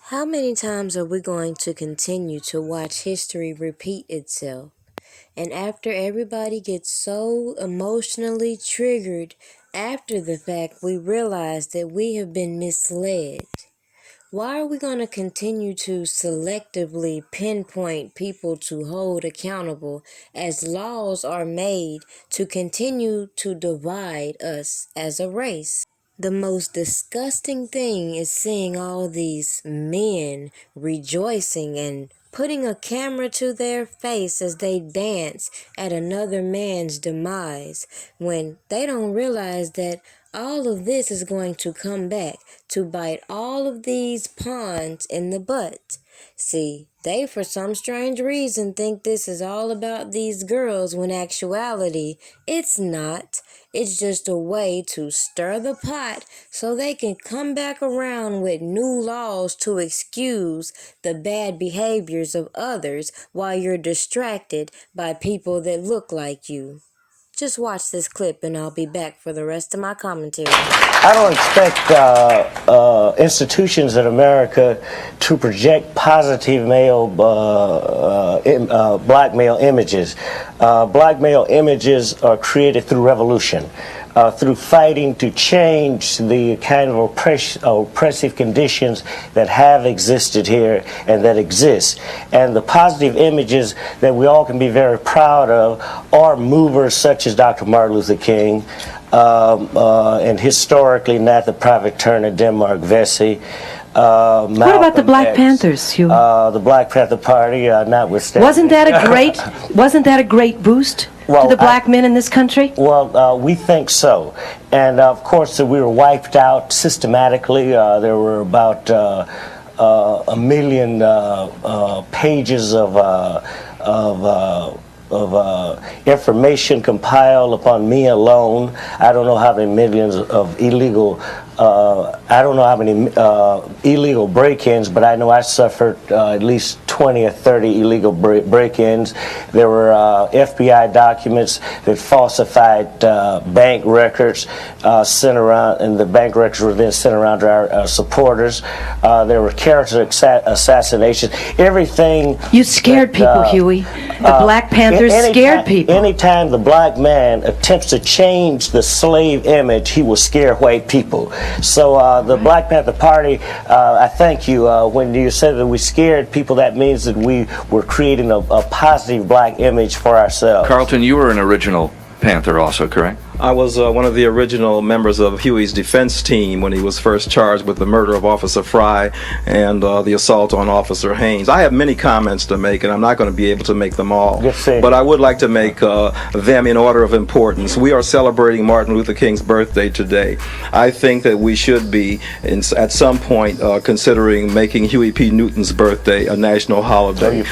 How many times are we going to continue to watch history repeat itself? And after everybody gets so emotionally triggered after the fact, we realize that we have been misled. Why are we going to continue to selectively pinpoint people to hold accountable as laws are made to continue to divide us as a race? The most disgusting thing is seeing all these men rejoicing and putting a camera to their face as they dance at another man's demise when they don't realize that all of this is going to come back to bite all of these pawns in the butt. See, they for some strange reason think this is all about these girls when actuality it's not. It's just a way to stir the pot so they can come back around with new laws to excuse the bad behaviors of others while you're distracted by people that look like you. Just watch this clip and I'll be back for the rest of my commentary. I don't expect institutions in America to project positive black male images. Black male images are created through revolution. Through fighting to change the kind of oppressive conditions that have existed here and that exist. And the positive images that we all can be very proud of are movers such as Dr. Martin Luther King, and historically not the Private Turner, Denmark Vesey. What about the Black Panthers, Hugh? The Black Panther Party, notwithstanding. Wasn't that a great boost to the black men in this country? Well, we think so. And of course, we were wiped out systematically. There were about a million pages of information compiled upon me alone. I don't know how many millions of illegal illegal break-ins, but I know I suffered at least 20 or 30 illegal break-ins. There were FBI documents that falsified bank records sent around, and the bank records were then sent around to our supporters. There were character assassinations. Everything. You scared people, Huey. The Black Panthers scared people. Anytime the black man attempts to change the slave image, he will scare white people. So the Black Panther Party, I thank you. When you said that we scared people, that means that we were creating a positive black image for ourselves. Carlton, you were an original Panther also, correct? I was one of the original members of Huey's defense team when he was first charged with the murder of Officer Fry and the assault on Officer Haynes. I have many comments to make, and I'm not going to be able to make them all. But I would like to make them in order of importance. We are celebrating Martin Luther King's birthday today. I think that we should be, at some point, considering making Huey P. Newton's birthday a national holiday.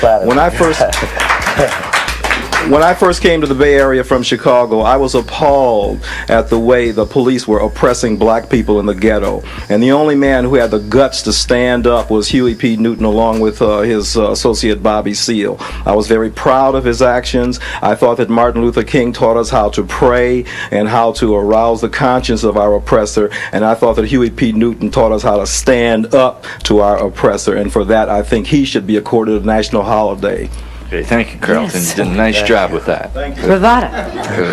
When I first came to the Bay Area from Chicago, I was appalled at the way the police were oppressing black people in the ghetto. And the only man who had the guts to stand up was Huey P. Newton, along with his associate Bobby Seale. I was very proud of his actions. I thought that Martin Luther King taught us how to pray and how to arouse the conscience of our oppressor. And I thought that Huey P. Newton taught us how to stand up to our oppressor. And for that, I think he should be accorded a national holiday. Okay, thank you, Carlton. Yes. You did a nice job with that. Thank you. Ravada.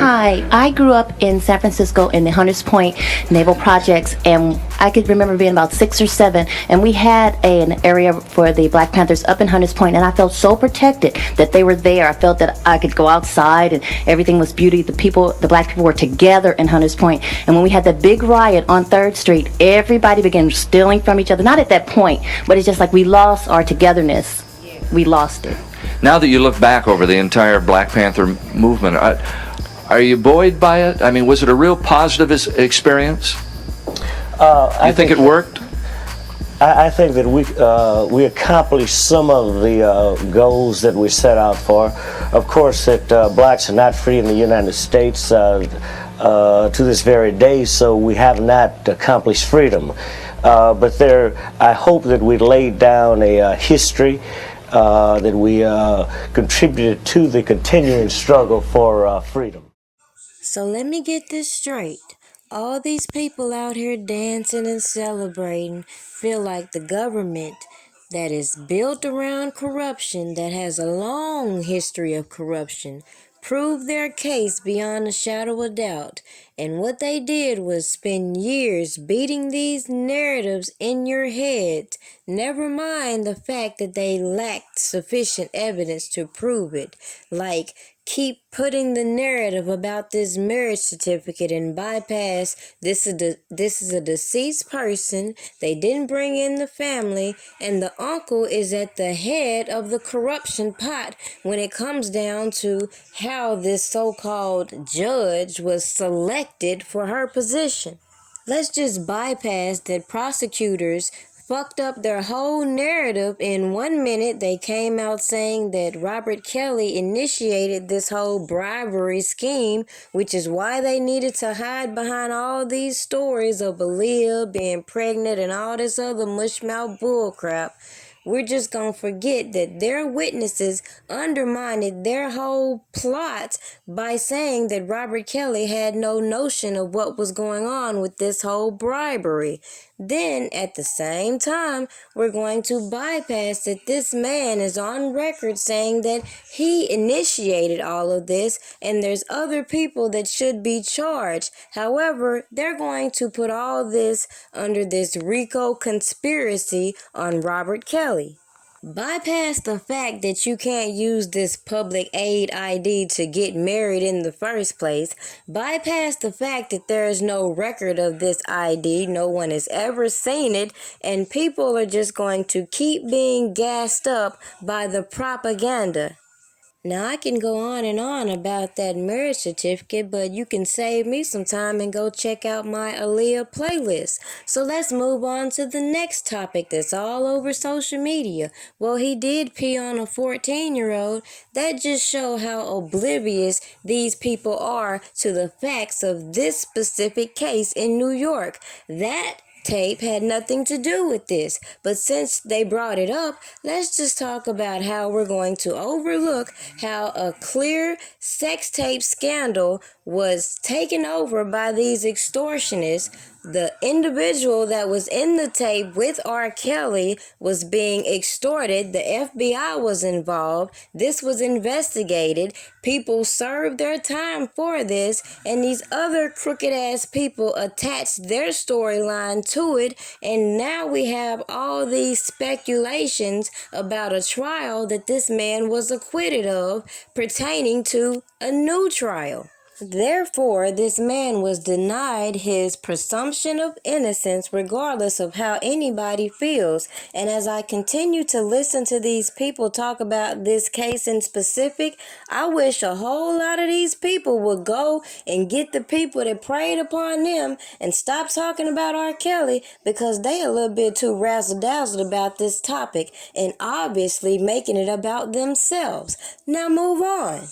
Hi, I grew up in San Francisco in the Hunters Point Naval Projects, and I could remember being about 6 or 7, and we had an area for the Black Panthers up in Hunters Point, and I felt so protected that they were there. I felt that I could go outside and everything was beauty. The black people were together in Hunters Point, and when we had that big riot on 3rd Street, everybody began stealing from each other. Not at that point, but it's just like we lost our togetherness. We lost it. Now that you look back over the entire Black Panther movement, are you buoyed by it? I mean, was it a real positive experience? You think it worked? I think that we accomplished some of the goals that we set out for. Of course, that blacks are not free in the United States to this very day, so we have not accomplished freedom. But I hope that we laid down a history that we contributed to the continuing struggle for freedom. So let me get this straight. All these people out here dancing and celebrating feel like the government that is built around corruption, that has a long history of corruption, prove their case beyond a shadow of doubt. And what they did was spend years beating these narratives in your head, never mind the fact that they lacked sufficient evidence to prove it. Like, keep putting the narrative about this marriage certificate and bypass this is a deceased person, they didn't bring in the family, and the uncle is at the head of the corruption pot when it comes down to how this so-called judge was selected for her position. Let's just bypass that prosecutors fucked up their whole narrative. In 1 minute, they came out saying that Robert Kelly initiated this whole bribery scheme, which is why they needed to hide behind all these stories of Aaliyah being pregnant and all this other mushmouth bullcrap. We're just gonna forget that their witnesses undermined their whole plot by saying that Robert Kelly had no notion of what was going on with this whole bribery. Then, at the same time, we're going to bypass that this man is on record saying that he initiated all of this and there's other people that should be charged. However, they're going to put all this under this RICO conspiracy on Robert Kelly. Bypass the fact that you can't use this public aid ID to get married in the first place. Bypass the fact that there is no record of this ID. No one has ever seen it. And people are just going to keep being gassed up by the propaganda. Now, I can go on and on about that marriage certificate, but you can save me some time and go check out my Aaliyah playlist. So let's move on to the next topic that's all over social media. Well, he did pee on a 14-year-old. That just shows how oblivious these people are to the facts of this specific case in New York. That tape had nothing to do with this, but since they brought it up, let's just talk about how we're going to overlook how a clear sex tape scandal was taken over by these extortionists. The individual that was in the tape with R. Kelly was being extorted. The FBI was involved. This was investigated. People served their time for this, and these other crooked ass people attached their storyline to it, and now we have all these speculations about a trial that this man was acquitted of pertaining to a new trial. Therefore, this man was denied his presumption of innocence regardless of how anybody feels. And as I continue to listen to these people talk about this case in specific, I wish a whole lot of these people would go and get the people that preyed upon them and stop talking about R. Kelly, because they a little bit too razzle-dazzled about this topic and obviously making it about themselves. Now move on.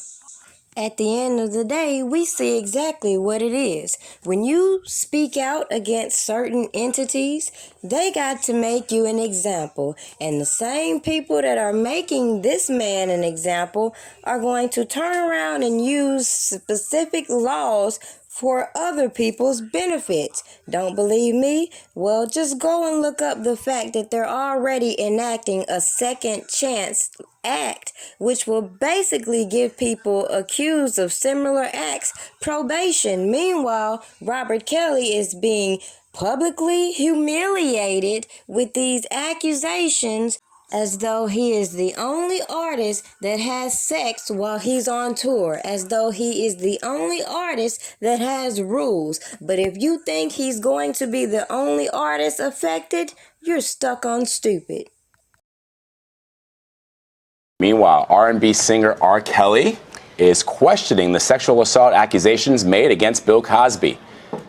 At the end of the day, we see exactly what it is. When you speak out against certain entities, they got to make you an example. And the same people that are making this man an example are going to turn around and use specific laws for other people's benefits. Don't believe me? Well, just go and look up the fact that they're already enacting a second chance act, which will basically give people accused of similar acts probation. Meanwhile, Robert Kelly is being publicly humiliated with these accusations as though he is the only artist that has sex while he's on tour, as though he is the only artist that has rules. But if you think he's going to be the only artist affected, you're stuck on stupid. Meanwhile, R&B singer R. Kelly is questioning the sexual assault accusations made against Bill Cosby.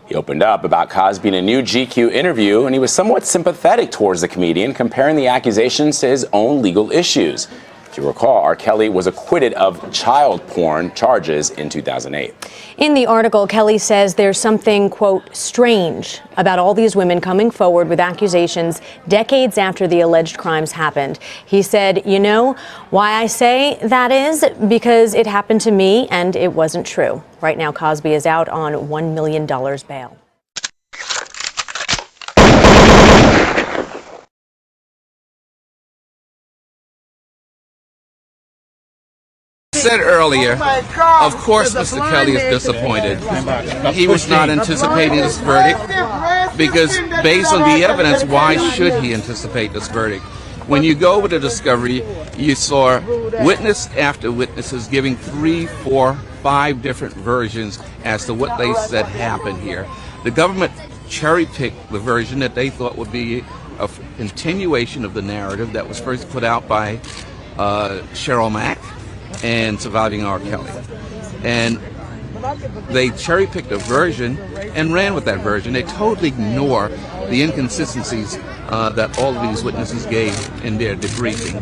He opened up about Cosby in a new GQ interview, and he was somewhat sympathetic towards the comedian, comparing the accusations to his own legal issues. If you recall, R. Kelly was acquitted of child porn charges in 2008. In the article, Kelly says there's something, quote, strange about all these women coming forward with accusations decades after the alleged crimes happened. He said, you know why I say that is? Because it happened to me and it wasn't true. Right now, Cosby is out on $1 million bail. said earlier, of course Mr. Kelly is disappointed. He was not anticipating this verdict because based on the evidence, why should he anticipate this verdict? When you go over the discovery, you saw witness after witnesses giving 3, 4, 5 different versions as to what they said happened here. The government cherry-picked the version that they thought would be a continuation of the narrative that was first put out by Cheryl Mack and Surviving R. Kelly. And they cherry-picked a version and ran with that version. They totally ignore the inconsistencies that all of these witnesses gave in their debriefing.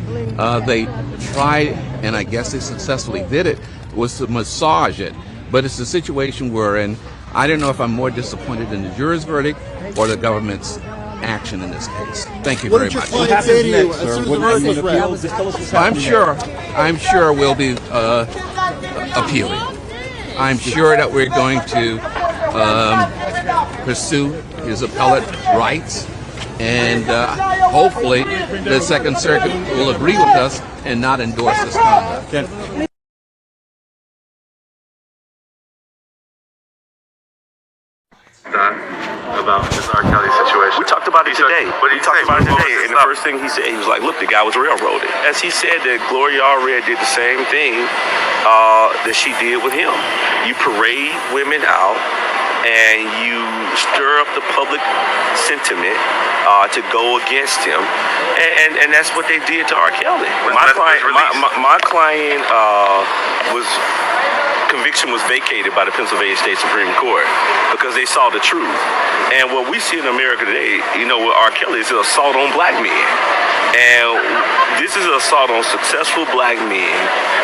They tried, and I guess they successfully did it, was to massage it. But it's a situation we're in. I don't know if I'm more disappointed in the juror's verdict or the government's action in this case. Thank you very much. What happened next, sir? I'm sure we'll be appealing. I'm sure that we're going to pursue his appellate rights, and hopefully the Second Circuit will agree with us and not endorse this conduct. About this R. Kelly situation. We talked about it today. And the first thing he said, he was like, look, the guy was railroaded. As he said that Gloria Allred did the same thing that she did with him. You parade women out and you stir up the public sentiment to go against him. And that's what they did to R. Kelly. My client conviction was vacated by the Pennsylvania State Supreme Court because they saw the truth. And what we see in America today, with R. Kelly, is an assault on black men. And this is an assault on successful black men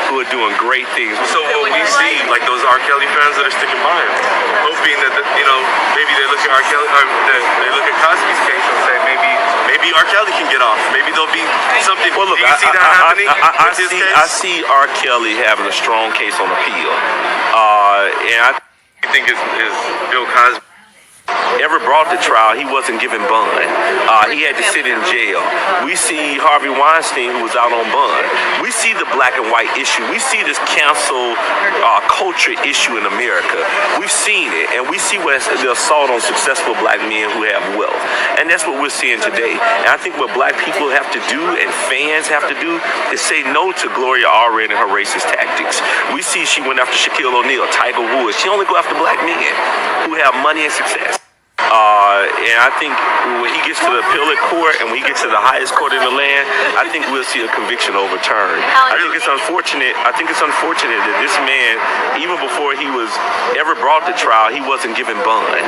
who are doing great things. So what we see, like those R. Kelly fans that are sticking by him, hoping that, maybe they look at R. Kelly, or they look at Cosby's case and say, maybe R. Kelly can get off. Maybe there'll be something. Well, look, I see R. Kelly having a strong case on appeal. And I think is Bill Cosby ever brought to trial, he wasn't given bond. He had to sit in jail. We see Harvey Weinstein, who was out on bond. We see the black and white issue. We see this cancel culture issue in America. We've seen it, and we see what the assault on successful black men who have wealth. And that's what we're seeing today. And I think what black people have to do and fans have to do is say no to Gloria Allred and her racist tactics. We see she went after Shaquille O'Neal, Tiger Woods. She only go after black men who have money and success. And I think when he gets to the appellate court and when he gets to the highest court in the land, I think we'll see a conviction overturned. I think it's unfortunate that this man, even before he was ever brought to trial, he wasn't given bond.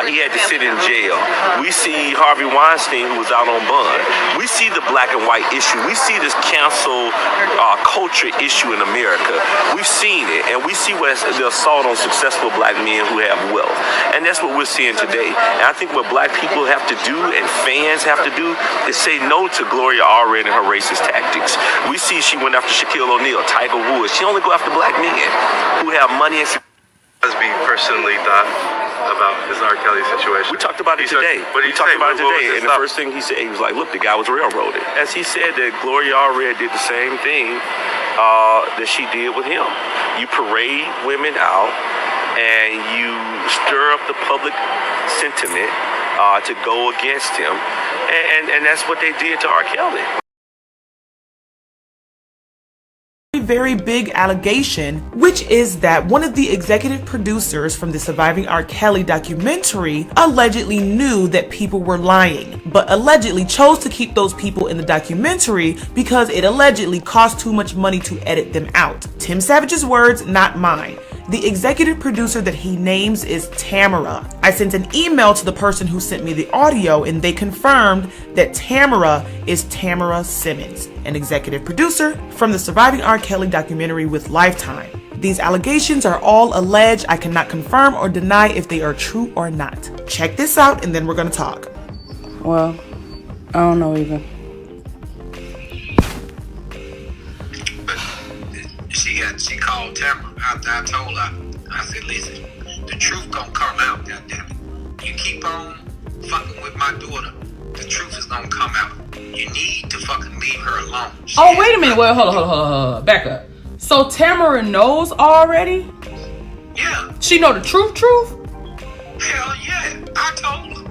He had to sit in jail. We see Harvey Weinstein, who was out on bond. We see the black and white issue. We see this cancel culture issue in America. We've seen it, and we see what the assault on successful black men who have wealth. And that's what we're seeing today. And I think what black people have to do and fans have to do is say no to Gloria Allred and her racist tactics. We see she went after Shaquille O'Neal, Tiger Woods. She only go after black men who have money and Cosby personally thought about this R. Kelly situation. We talked about it today. And the first thing he said, he was like, look, the guy was railroaded. As he said that Gloria Allred did the same thing that she did with him. You parade women out and you stir up the public sentiment to go against him. And that's what they did to R. Kelly. Very big allegation, which is that one of the executive producers from the Surviving R. Kelly documentary allegedly knew that people were lying, but allegedly chose to keep those people in the documentary because it allegedly cost too much money to edit them out. Tim Savage's words, not mine. The executive producer that he names is Tamara. I sent an email to the person who sent me the audio and they confirmed that Tamara is Tamara Simmons, an executive producer from the Surviving R. Kelly documentary with Lifetime. These allegations are all alleged. I cannot confirm or deny if they are true or not. Check this out and then we're gonna talk. Well, I don't know even. She called Tamara after I told her. I said, listen, the truth gonna come out, goddammit. You keep on fucking with my daughter, the truth is gonna come out. You need to fucking leave her alone. Wait a minute. Well, hold on. Back up. So Tamara knows already? Yeah. She know the truth? Hell yeah, I told her.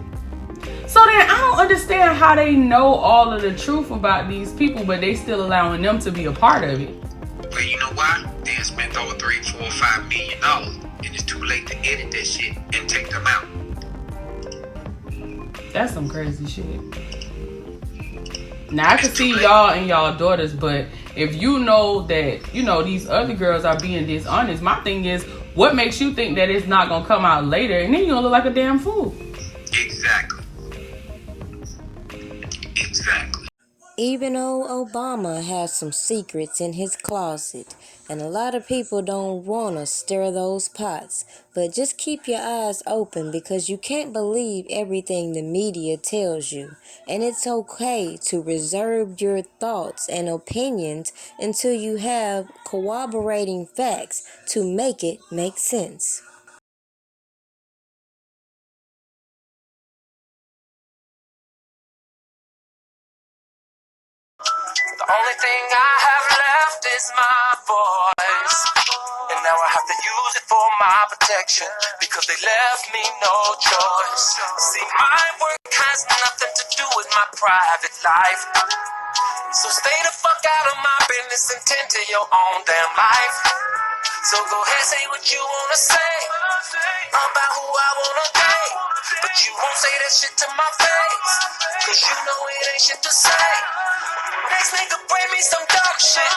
So then I don't understand how they know all of the truth about these people, but they still allowing them to be a part of it. Well, you know why? They have spent over $3, $4, $5 million, and it's too late to edit that shit and take them out. That's some crazy shit. Now I can see y'all and y'all daughters, but if you know that, you know, these other girls are being dishonest, my thing is, what makes you think that it's not gonna come out later and then you're gonna look like a damn fool? Exactly. Even old Obama has some secrets in his closet, and a lot of people don't want to stir those pots. But just keep your eyes open, because you can't believe everything the media tells you. And it's okay to reserve your thoughts and opinions until you have corroborating facts to make it make sense. The only thing I have left is my voice, and now I have to use it for my protection, because they left me no choice. See, my work has nothing to do with my private life, so stay the fuck out of my business and tend to your own damn life. So go ahead, say what you wanna say about who I wanna date, but you won't say that shit to my face, cause you know it ain't shit to say. Next nigga bring me some dumb shit,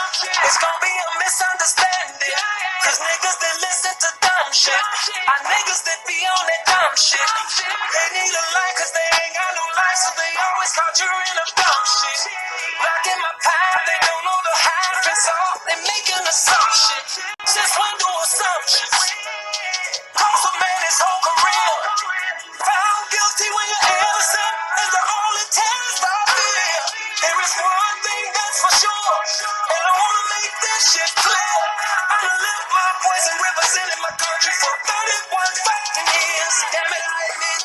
it's gonna be a misunderstanding, cause niggas that listen to dumb shit are niggas that be on that dumb shit. They need a life cause they ain't got no life, so they always conjuring up dumb shit. Blocking my path, they don't know the half and all, they making assumptions. Since when do assumptions? Cost a man his whole career. Found guilty when you're innocent is the only test I fear. There is one thing that's for sure, and I wanna make this shit clear. I done lived my voice and represented my country for 31 fucking years. Damn it, I admit.